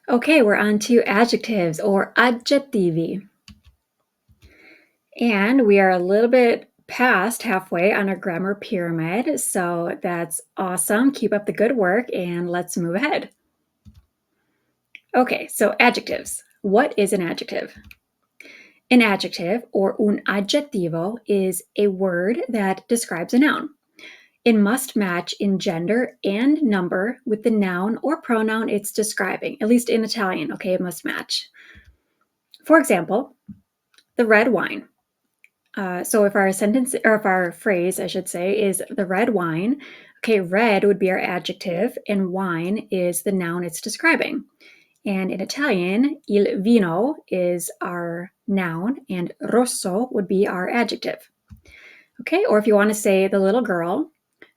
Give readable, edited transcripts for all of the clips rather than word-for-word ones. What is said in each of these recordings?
Okay, we're on to adjectives or adjettivi. And we are a little bit past halfway on our grammar pyramid, so that's awesome. Keep up the good work and let's move ahead. Okay, so adjectives. What is an adjective? An adjective or un aggettivo is a word that describes a noun. It must match in gender and number with the noun or pronoun it's describing, at least in Italian, okay, it must match. For example, the red wine. So if our sentence, or if our phrase, I should say, is the red wine, okay, red would be our adjective and wine is the noun it's describing. And in Italian, il vino is our noun and rosso would be our adjective. Okay, or if you want to say the little girl,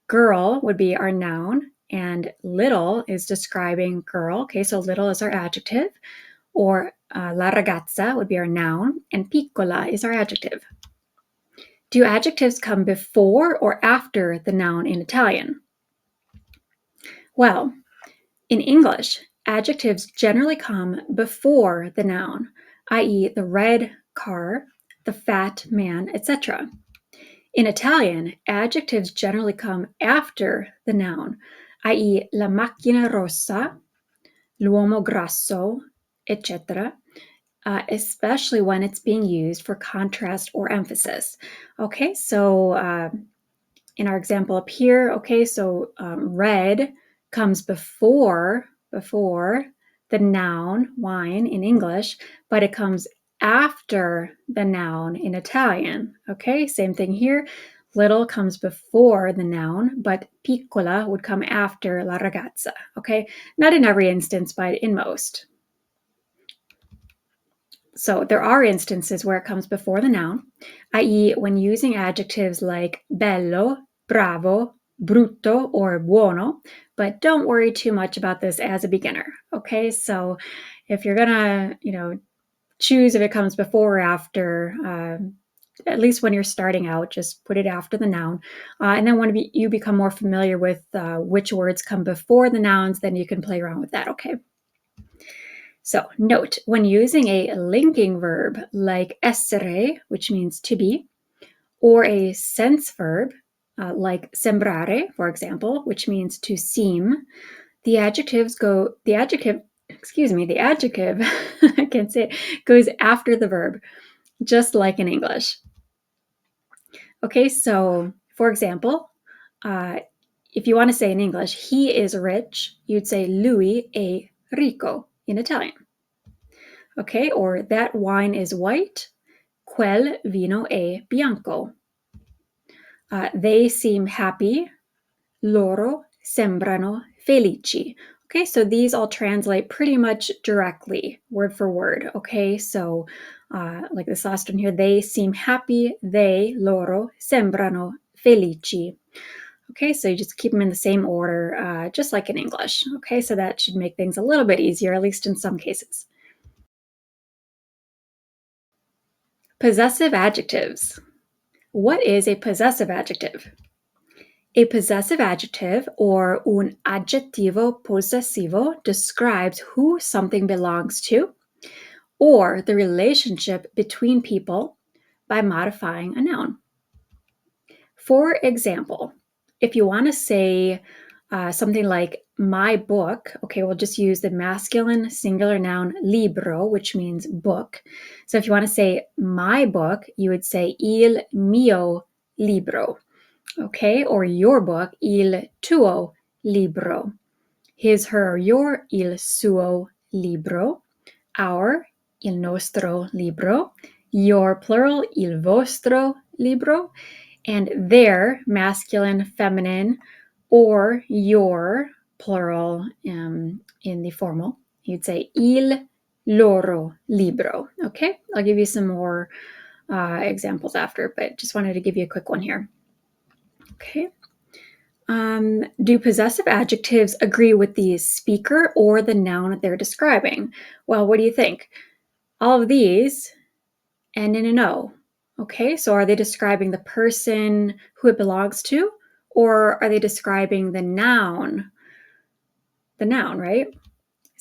girl would be our noun and little is describing girl. Okay, so little is our adjective, or la ragazza would be our noun and piccola is our adjective. Do adjectives come before or after the noun in Italian? Well, in English, adjectives generally come before the noun, i.e., the red car, the fat man, etc. In Italian, adjectives generally come after the noun, i.e., la macchina rossa, l'uomo grasso, etc., especially when it's being used for contrast or emphasis. Okay, so in our example up here, okay, so red comes before the noun wine in English, but it comes after the noun in Italian. Okay, same thing here. Little comes before the noun, but piccola would come after la ragazza. Okay, not in every instance, but in most. So there are instances where it comes before the noun, i.e., when using adjectives like bello, bravo, brutto, or buono, but don't worry too much about this as a beginner. Okay, so if you're gonna, choose if it comes before or after, at least when you're starting out, just put it after the noun. And then when you become more familiar with which words come before the nouns, then you can play around with that, okay? So note, when using a linking verb like essere, which means to be, or a sense verb like sembrare, for example, which means to seem, the adjective, I can't say it, goes after the verb, just like in English. Okay, so for example, if you want to say in English, he is rich, you'd say lui è ricco in Italian. Okay, or that wine is white, quel vino è bianco. They seem happy, loro sembrano felici. Okay, so these all translate pretty much directly, word for word. Okay, so like this last one here, they seem happy, loro sembrano felici. Okay, so you just keep them in the same order, just like in English. Okay, so that should make things a little bit easier, at least in some cases. Possessive adjectives. What is a possessive adjective? A possessive adjective, or un aggettivo possessivo, describes who something belongs to or the relationship between people by modifying a noun. For example, if you want to say something like my book, okay, we'll just use the masculine singular noun libro, which means book. So if you want to say my book, you would say il mio libro, okay, or your book, il tuo libro. His, her, or your, il suo libro. Our, il nostro libro. Your, plural, il vostro libro. And their, masculine, feminine, or your, plural, in the formal. You'd say il loro libro. Okay, I'll give you some more examples after, but just wanted to give you a quick one here. Okay. Do possessive adjectives agree with the speaker or the noun that they're describing? Well, what do you think? All of these end in an O. Okay, so are they describing the person who it belongs to, or are they describing the noun? The noun, right?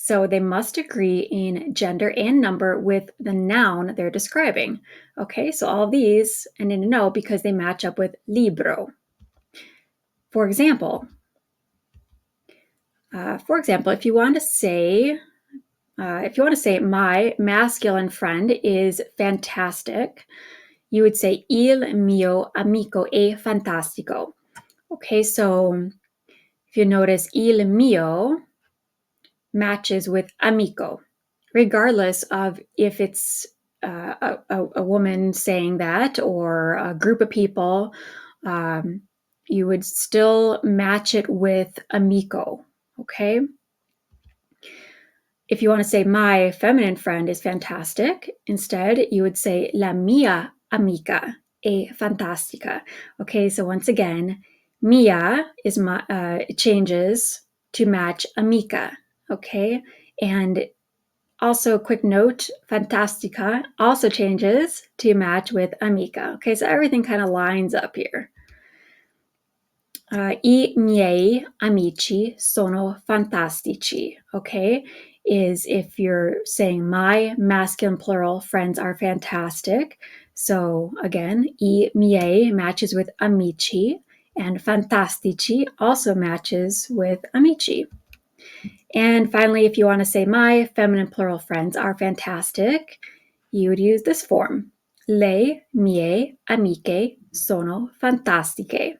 So they must agree in gender and number with the noun they're describing. Okay, so all of these end in an O because they match up with libro. For example, if you want to say my masculine friend is fantastic, you would say il mio amico è fantastico. Okay, so if you notice, il mio matches with amico, regardless of if it's a woman saying that or a group of people. You would still match it with amico. Okay. If you want to say my feminine friend is fantastic, instead you would say la mia amica è fantastica. Okay, so once again, mia is it changes to match amica. Okay, and also quick note, fantastica also changes to match with amica. Okay, so everything kind of lines up here. I miei amici sono fantastici, okay? Is if you're saying my masculine plural friends are fantastic. So again, I miei matches with amici, and fantastici also matches with amici. And finally, if you want to say my feminine plural friends are fantastic, you would use this form. Le mie amiche sono fantastiche.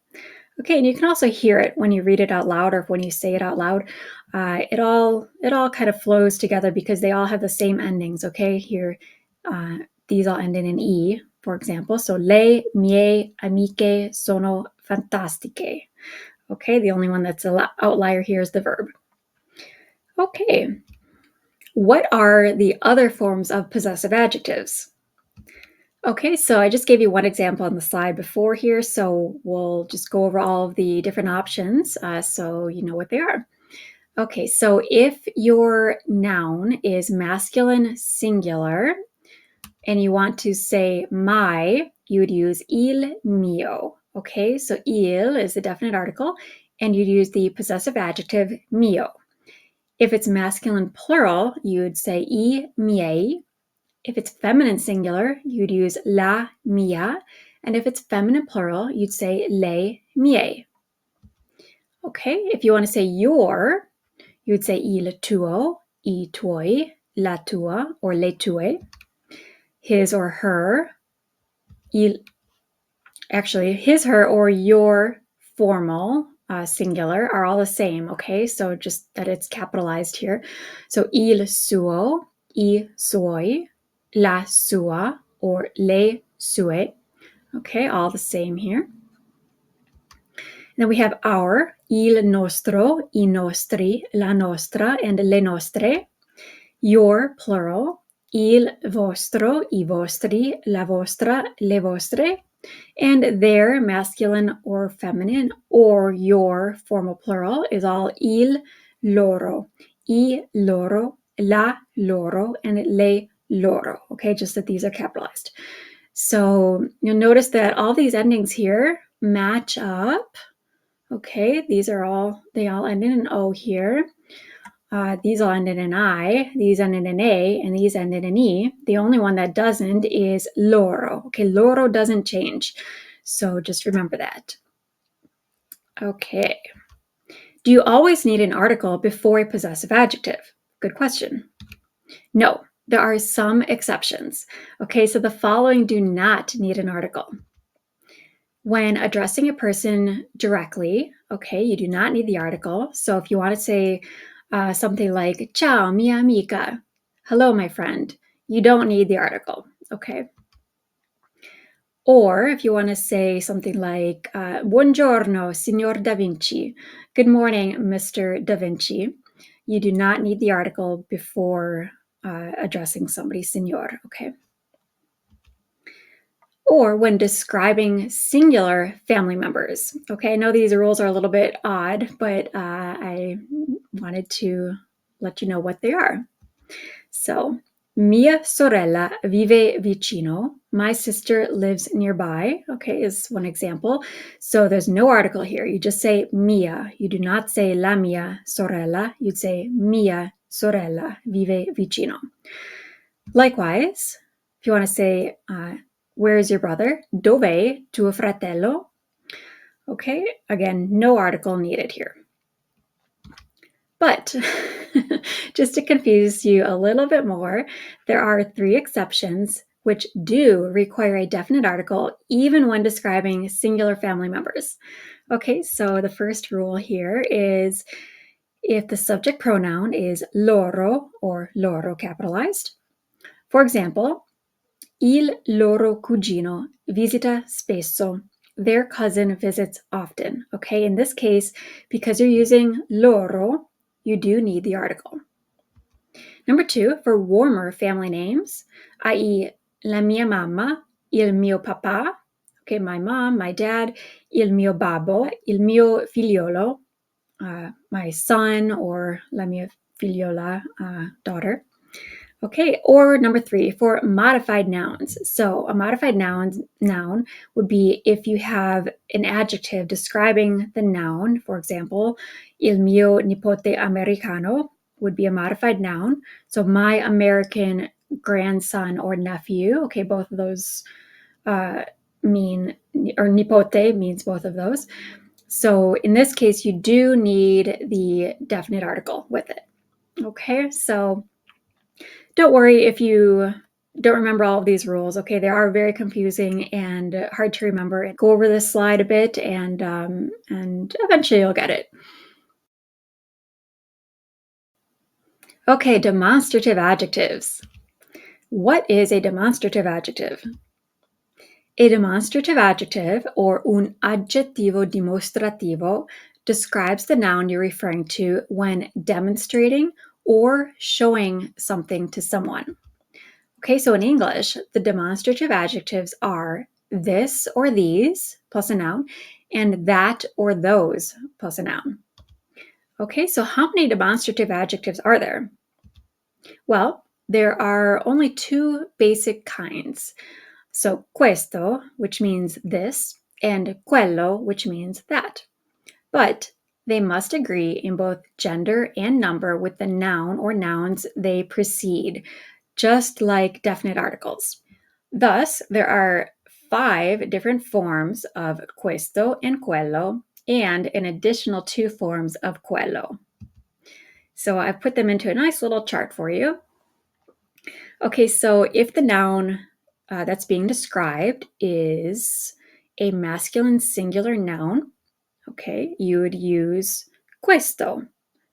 Okay, and you can also hear it when you read it out loud or when you say it out loud. It all kind of flows together because they all have the same endings. Okay, here these all end in an e, for example. So le mie amiche sono fantastiche. Okay, the only one that's an outlier here is the verb. Okay, what are the other forms of possessive adjectives? Okay, so I just gave you one example on the slide before here, so we'll just go over all of the different options so you know what they are. Okay, so if your noun is masculine singular and you want to say my, you would use il mio. Okay, so il is the definite article and you'd use the possessive adjective mio. If it's masculine plural, you'd say I miei. If it's feminine singular, you'd use la mia. And if it's feminine plural, you'd say le mie. Okay, if you want to say your, you'd say il tuo, I tuoi, la tua, or le tue. His or her, his, her, or your formal singular are all the same, okay? So just that it's capitalized here. So il suo, I suoi, la sua, or le sue. Okay, all the same here. Then we have our, il nostro, I nostri, la nostra, and le nostre. Your, plural, il vostro, I vostri, la vostra, le vostre. And their, masculine or feminine, or your, formal plural, is all il loro, I loro, la loro, and le loro. Okay, just that these are capitalized. So you'll notice that all these endings here match up. Okay, they all end in an O here. These all end in an I, these end in an A, and these end in an E. The only one that doesn't is loro. Okay, loro doesn't change. So just remember that. Okay. Do you always need an article before a possessive adjective? Good question. No, there are some exceptions. Okay, so the following do not need an article. When addressing a person directly, okay, you do not need the article. So if you want to say something like, Ciao, mia amica, hello, my friend, you don't need the article, okay? Or if you want to say something like, Buongiorno, signor Da Vinci, good morning, Mr. Da Vinci, you do not need the article before addressing somebody, signor, okay? Or when describing singular family members. Okay, I know these rules are a little bit odd, but I wanted to let you know what they are. So Mia sorella vive vicino. My sister lives nearby, okay, is one example. So there's no article here. You just say mia. You do not say la mia sorella. You'd say mia sorella vive vicino. Likewise, if you want to say, where is your brother? Dove tuo fratello? Okay, again, no article needed here. But just to confuse you a little bit more, there are 3 exceptions which do require a definite article even when describing singular family members. Okay, so the first rule here is if the subject pronoun is loro or loro capitalized. For example, il loro cugino visita spesso. Their cousin visits often. Okay, in this case, because you're using loro, you do need the article. Number 2, for warmer family names, i.e. la mia mamma, il mio papà, okay, my mom, my dad, il mio babbo, il mio figliolo, my son, or la mia figliola, daughter. Okay, or number 3, for modified nouns. So a modified noun would be if you have an adjective describing the noun. For example, il mio nipote americano would be a modified noun. So my American grandson or nephew, okay, both of those mean, or nipote means both of those. So in this case, you do need the definite article with it. Okay, so don't worry if you don't remember all of these rules. Okay, they are very confusing and hard to remember. Go over this slide a bit, and eventually you'll get it. Okay, demonstrative adjectives. What is a demonstrative adjective? A demonstrative adjective, or un aggettivo dimostrativo, describes the noun you're referring to when demonstrating or showing something to someone. Okay, so in English, the demonstrative adjectives are this or these plus a noun, and that or those plus a noun. Okay, so how many demonstrative adjectives are there? Well, there are only 2 basic kinds. So questo, which means this, and quello, which means that. But they must agree in both gender and number with the noun or nouns they precede, just like definite articles. Thus, there are 5 different forms of questo and quello, and an additional 2 forms of quello. So I've put them into a nice little chart for you. Okay, so if the noun that's being described is a masculine singular noun, okay, you would use questo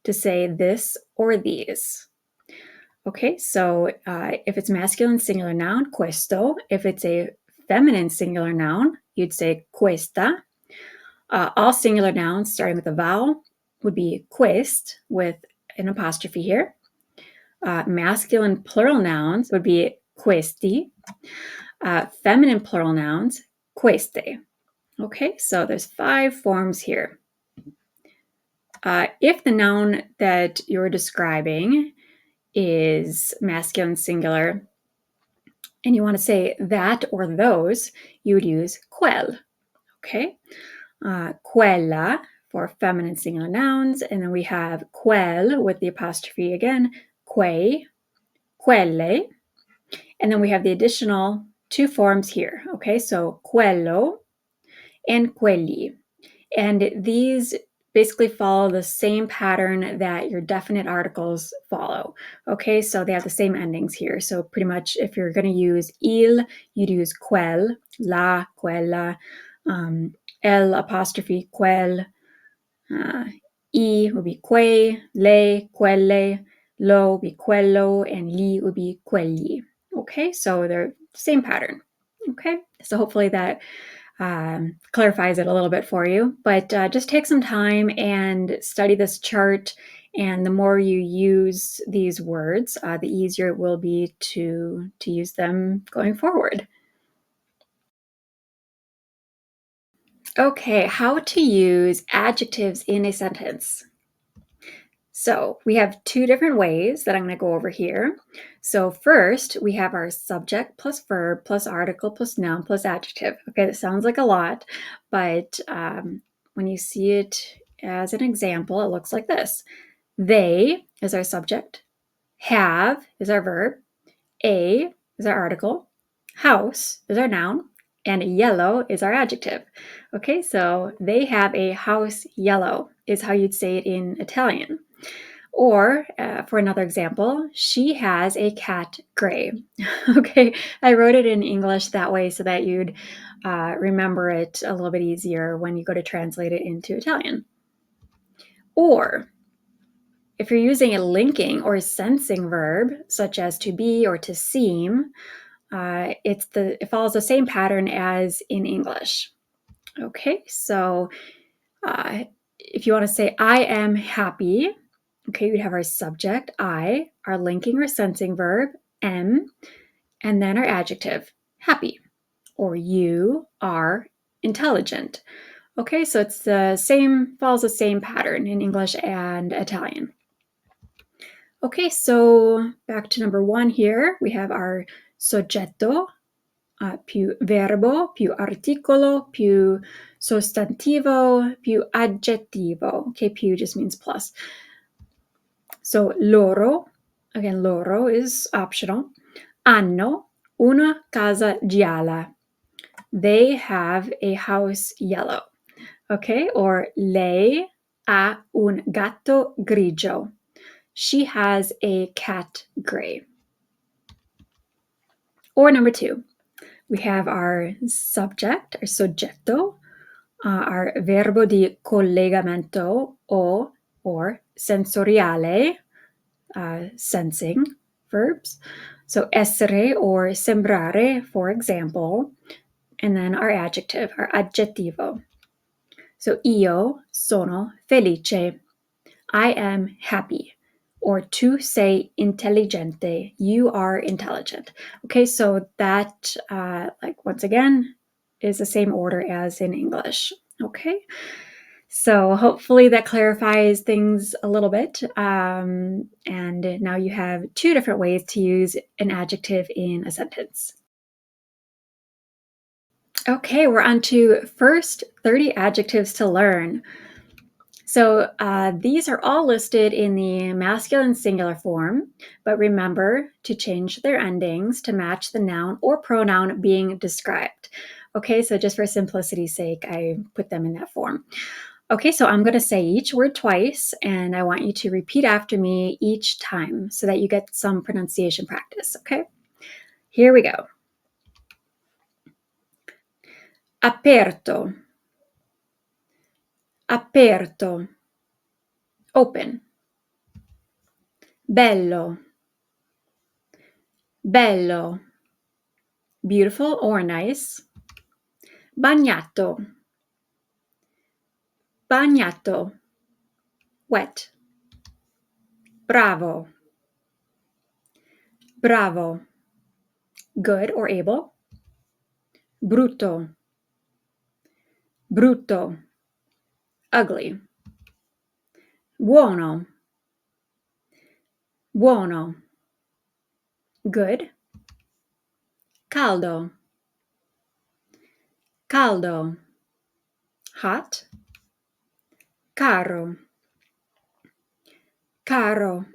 to say this or these. Okay, so if it's masculine singular noun, questo. If it's a feminine singular noun, you'd say questa. All singular nouns starting with a vowel would be quest with an apostrophe here. Masculine plural nouns would be questi. Feminine plural nouns, queste. Okay, so there's 5 forms here. If the noun that you're describing is masculine singular, and you want to say that or those, you would use quel. Okay, quella for feminine singular nouns, and then we have quel with the apostrophe again, quei, quelle, and then we have the additional 2 forms here. Okay, so quello and quelli, and these basically follow the same pattern that your definite articles follow. Okay, so they have the same endings here. So pretty much if you're going to use il, you'd use quel, la, quella, el apostrophe quel, I would be quei, le, quelle, lo would be quello, and li would be quelli. Okay, so they're the same pattern. Okay, so hopefully that clarifies it a little bit for you, but just take some time and study this chart, and the more you use these words, the easier it will be to use them going forward. Okay, how to use adjectives in a sentence. So we have two different ways that I'm going to go over here. So first, we have our subject plus verb plus article plus noun plus adjective. Okay, that sounds like a lot, but when you see it as an example, it looks like this. They is our subject. Have is our verb. A is our article. House is our noun. And yellow is our adjective. Okay, so they have a house yellow is how you'd say it in Italian. Or for another example, she has a cat gray. Okay, I wrote it in English that way so that you'd remember it a little bit easier when you go to translate it into Italian. Or if you're using a linking or sensing verb, such as to be or to seem, it follows the same pattern as in English. Okay, so if you want to say I am happy, okay, we'd have our subject, I, our linking or sensing verb, am, and then our adjective, happy, or you are intelligent. Okay, so it's the same, follows the same pattern in English and Italian. Okay, so back to number 1 here, we have our soggetto, più verbo, più articolo, più sostantivo, più aggettivo. Okay, più just means plus. So loro, again, loro is optional, hanno una casa gialla. They have a house yellow. Okay, or lei ha un gatto grigio. She has a cat gray. Or number 2, we have our subject, our soggetto, our verbo di collegamento o or sensoriale, sensing verbs. So essere or sembrare, for example, and then our adjective, our aggettivo. So io sono felice. I am happy. Or to say intelligente, you are intelligent. Okay, so that, like once again, is the same order as in English. Okay, so hopefully that clarifies things a little bit. And now you have 2 different ways to use an adjective in a sentence. Okay, we're on to first 30 adjectives to learn. So these are all listed in the masculine singular form, but remember to change their endings to match the noun or pronoun being described. Okay, so just for simplicity's sake, I put them in that form. Okay, so I'm going to say each word twice, and I want you to repeat after me each time so that you get some pronunciation practice, okay? Here we go. Aperto. Aperto. Open. Bello. Bello. Beautiful or nice. Bagnato. Bagnato. Wet. Bravo. Bravo. Good or able. Brutto. Brutto. Ugly. Buono. Buono. Good. Caldo. Caldo. Hot. Caro. Caro.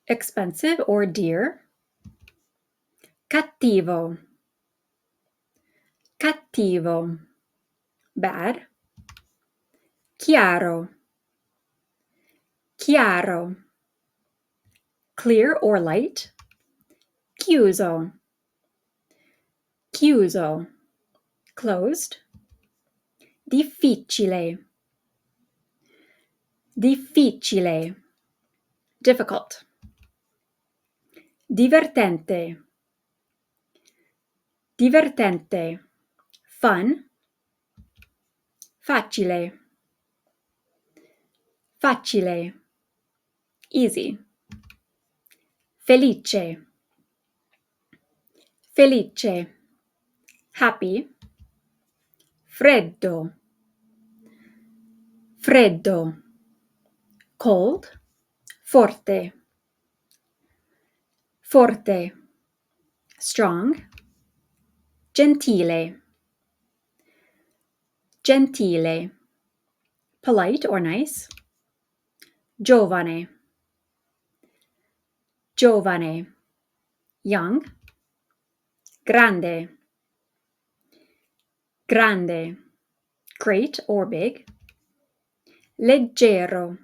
Expensive or dear. Cattivo. Cattivo. Bad. Chiaro. Chiaro. Clear or light. Chiuso. Chiuso. Closed. Difficile. Difficile. Difficult. Divertente. Divertente. Fun. Facile. Facile. Easy. Felice. Felice. Happy. Freddo. Freddo. Cold. forte, forte, strong, gentile, gentile, polite or nice, giovane, giovane, young, grande, grande, great or big, leggero,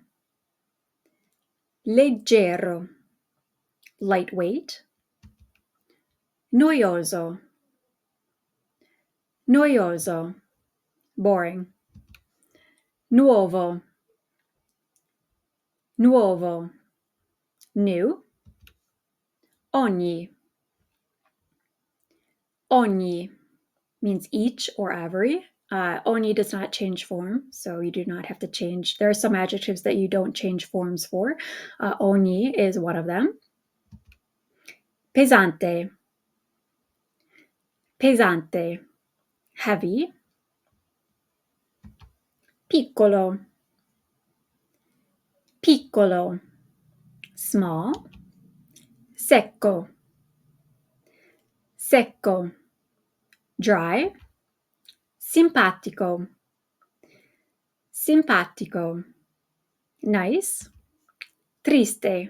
leggero, lightweight, noioso, noioso, boring, nuovo, nuovo, new, ogni, ogni means each or every. Ogni does not change form, so you do not have to change. There are some adjectives that you don't change forms for. Ogni is one of them. Pesante, pesante, heavy. Piccolo, piccolo, small. Secco, secco, dry. Simpatico, simpatico, nice. Triste,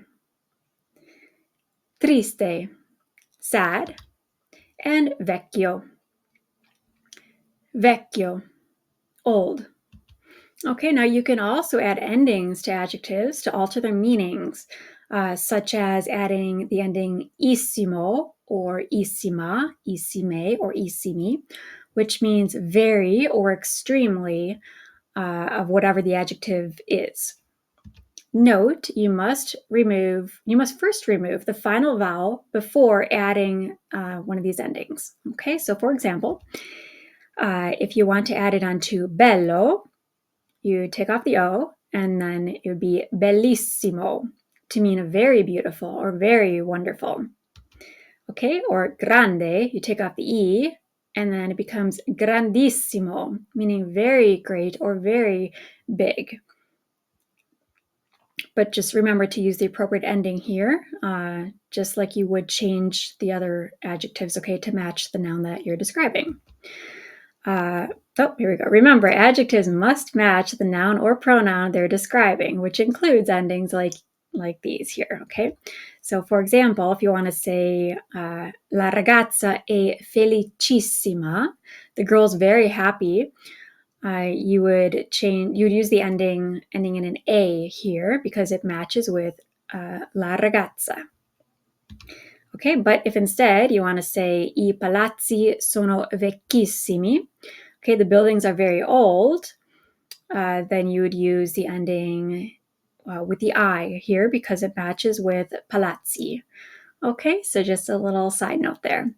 triste, sad. And vecchio, vecchio, old. Okay, now you can also add endings to adjectives to alter their meanings, such as adding the ending issimo or issima, issime or issimi, which means very or extremely of whatever the adjective is. Note, you must first remove the final vowel before adding one of these endings. Okay, so for example, if you want to add it onto bello, you take off the O, and then it would be bellissimo to mean very beautiful or very wonderful. Okay, or grande, you take off the E, and then it becomes grandissimo, meaning very great or very big. But just remember to use the appropriate ending here, just like you would change the other adjectives, okay, to match the noun that you're describing. Here we go. Remember, adjectives must match the noun or pronoun they're describing, which includes endings like these here, okay? So, for example, if you want to say, la ragazza è felicissima, the girl's very happy, you would use the ending in an A here because it matches with la ragazza. Okay, but if instead you want to say I palazzi sono vecchissimi, okay, the buildings are very old, then you would use the ending with the I here because it matches with palazzi. Okay, so just a little side note there.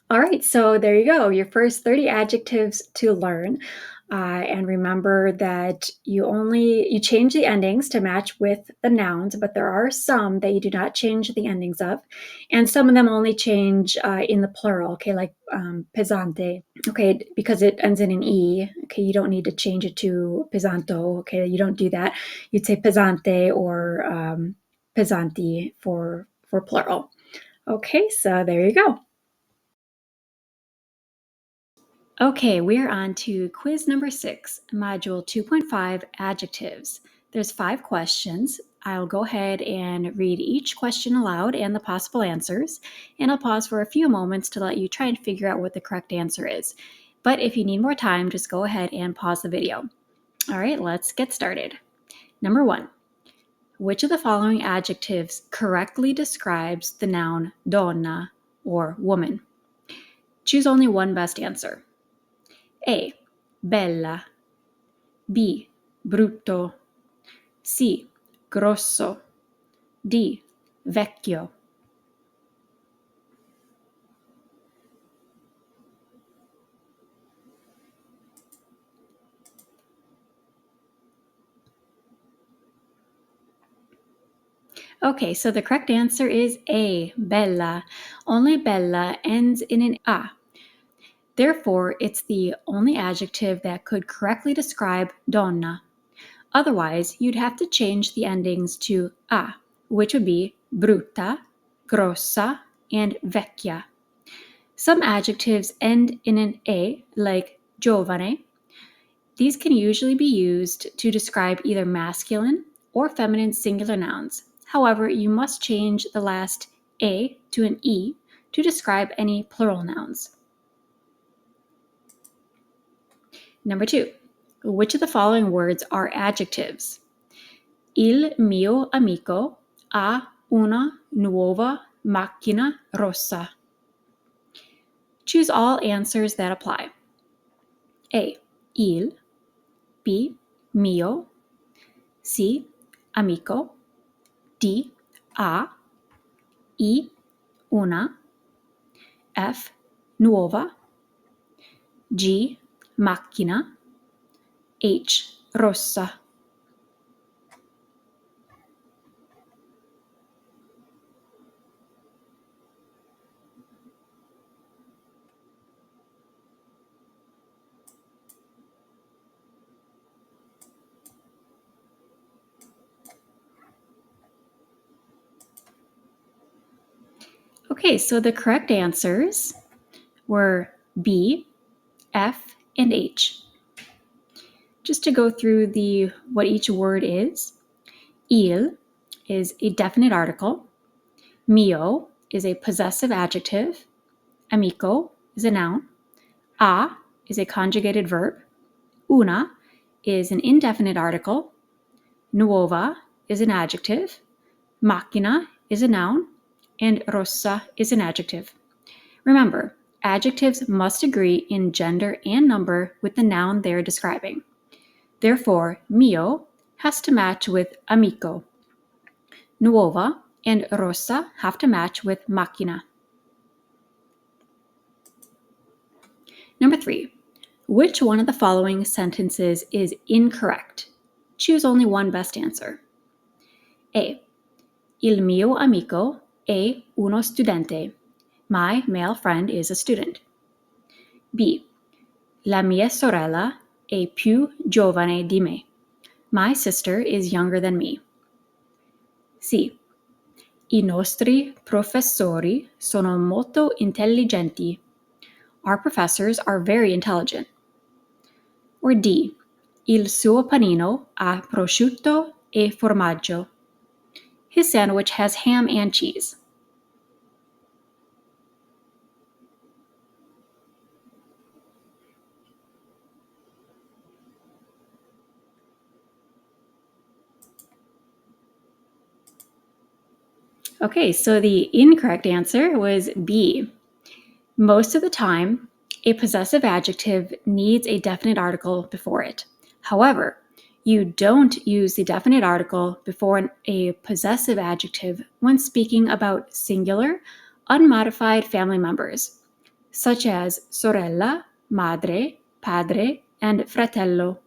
All right, so there you go, your first 30 adjectives to learn. And remember that you change the endings to match with the nouns, but there are some that you do not change the endings of, and some of them only change in the plural, okay, like pesante, okay, because it ends in an E, okay, you don't need to change it to pesanto, okay, you don't do that. You'd say pesante or pesanti for plural. Okay, so there you go. Okay, we're on to quiz number 6, module 2.5, adjectives. There's 5 questions. I'll go ahead and read each question aloud and the possible answers, and I'll pause for a few moments to let you try and figure out what the correct answer is. But if you need more time, just go ahead and pause the video. All right, let's get started. Number 1, which of the following adjectives correctly describes the noun donna or woman? Choose only one best answer. A, bella. B, brutto. C, grosso. D, vecchio. Okay, so the correct answer is A, bella. Only bella ends in an A. Therefore, it's the only adjective that could correctly describe donna. Otherwise, you'd have to change the endings to a, which would be brutta, grossa, and vecchia. Some adjectives end in an a, like giovane. These can usually be used to describe either masculine or feminine singular nouns. However, you must change the last a to an e to describe any plural nouns. Number 2. Which of the following words are adjectives? Il mio amico ha una nuova macchina rossa. Choose all answers that apply. A. Il. B. Mio. C. Amico. D. Ha. E. Una. F. Nuova. G. Macchina. H. Rossa. Okay, so the correct answers were B, F, and H. Just to go through what each word is. Il is a definite article. Mio is a possessive adjective. Amico is a noun. A is a conjugated verb. Una is an indefinite article. Nuova is an adjective. Macchina is a noun. And rossa is an adjective. Remember, adjectives must agree in gender and number with the noun they're describing. Therefore, mio has to match with amico. Nuova and rossa have to match with macchina. Number 3. Which one of the following sentences is incorrect? Choose only one best answer. A. Il mio amico è uno studente. My male friend is a student. B. La mia sorella è più giovane di me. My sister is younger than me. C. I nostri professori sono molto intelligenti. Our professors are very intelligent. Or D. Il suo panino ha prosciutto e formaggio. His sandwich has ham and cheese. Okay, so the incorrect answer was B. Most of the time, a possessive adjective needs a definite article before it. However, you don't use the definite article before a possessive adjective when speaking about singular, unmodified family members, such as sorella, madre, padre, and fratello.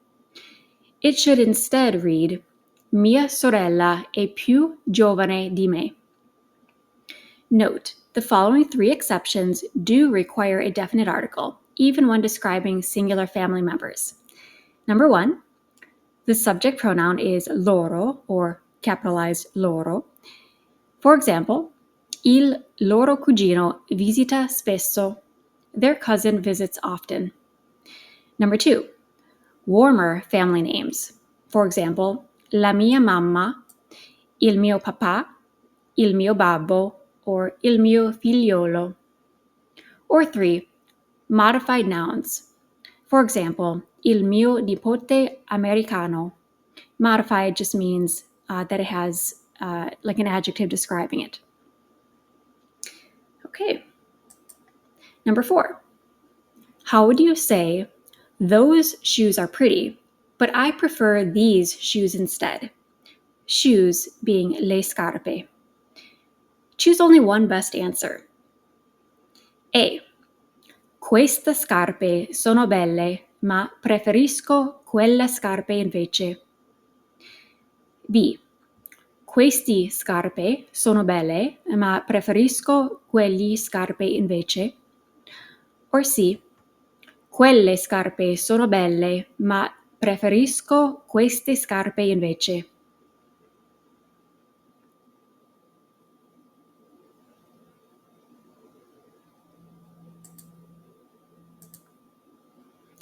It should instead read, mia sorella è più giovane di me. Note, the following 3 exceptions do require a definite article, even when describing singular family members. Number 1, the subject pronoun is loro, or capitalized loro. For example, il loro cugino visita spesso. Their cousin visits often. Number 2, warmer family names. For example, la mia mamma, il mio papà, il mio babbo, or il mio figliolo. Or 3, modified nouns. For example, il mio nipote americano. Modified just means that it has like an adjective describing it. Okay. Number 4. How would you say, those shoes are pretty, but I prefer these shoes instead? Shoes being le scarpe. Choose only one best answer. A. Queste scarpe sono belle, ma preferisco quelle scarpe invece. B. Questi scarpe sono belle, ma preferisco quegli scarpe invece. Or C. Quelle scarpe sono belle, ma Preferisco queste scarpe invece.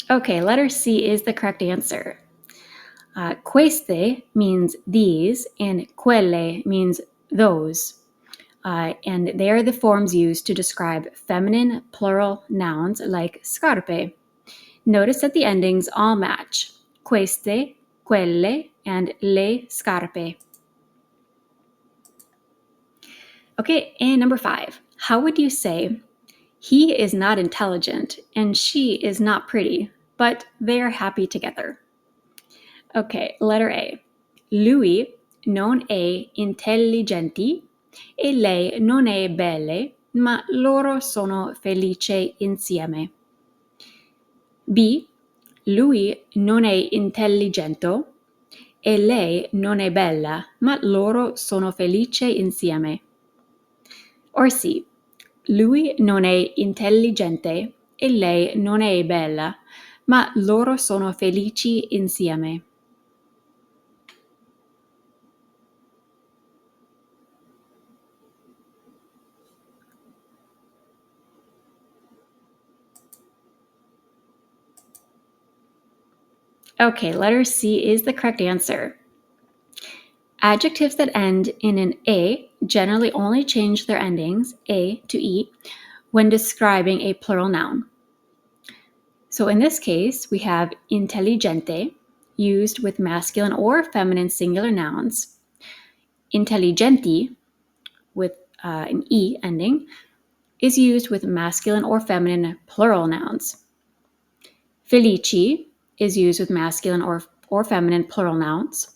Okay, letter C is the correct answer. Queste means these, and quelle means those. And they are the forms used to describe feminine plural nouns like scarpe. Notice that the endings all match: queste, quelle, and le scarpe. Okay, and number 5. How would you say, he is not intelligent and she is not pretty, but they are happy together? Okay, letter A. Lui non è intelligenti e lei non è belle, ma loro sono felici insieme. B. Lui non è intelligente e lei non è bella, ma loro sono felici insieme. Or C. Lui non è intelligente e lei non è bella, ma loro sono felici insieme. Okay, letter C is the correct answer. Adjectives that end in an A generally only change their endings, A to E, when describing a plural noun. So in this case, we have intelligente, used with masculine or feminine singular nouns. Intelligenti, with an E ending, is used with masculine or feminine plural nouns. Felici is used with masculine or feminine plural nouns.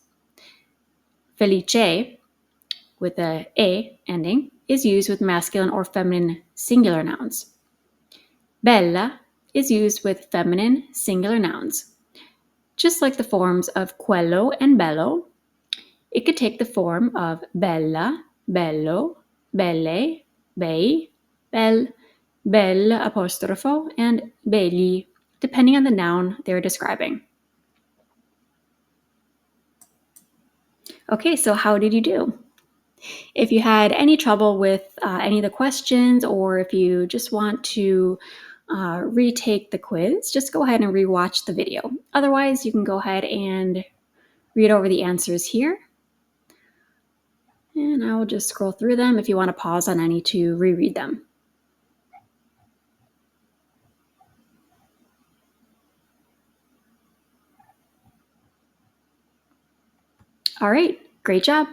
Felice, with a ending, is used with masculine or feminine singular nouns. Bella is used with feminine singular nouns. Just like the forms of quello and bello, it could take the form of bella, bello, belle, bei, bel, belle apostrofo, and begli, depending on the noun they're describing. Okay, so how did you do? If you had any trouble with any of the questions, or if you just want to retake the quiz, just go ahead and rewatch the video. Otherwise, you can go ahead and read over the answers here. And I will just scroll through them if you want to pause on any to reread them. All right, great job.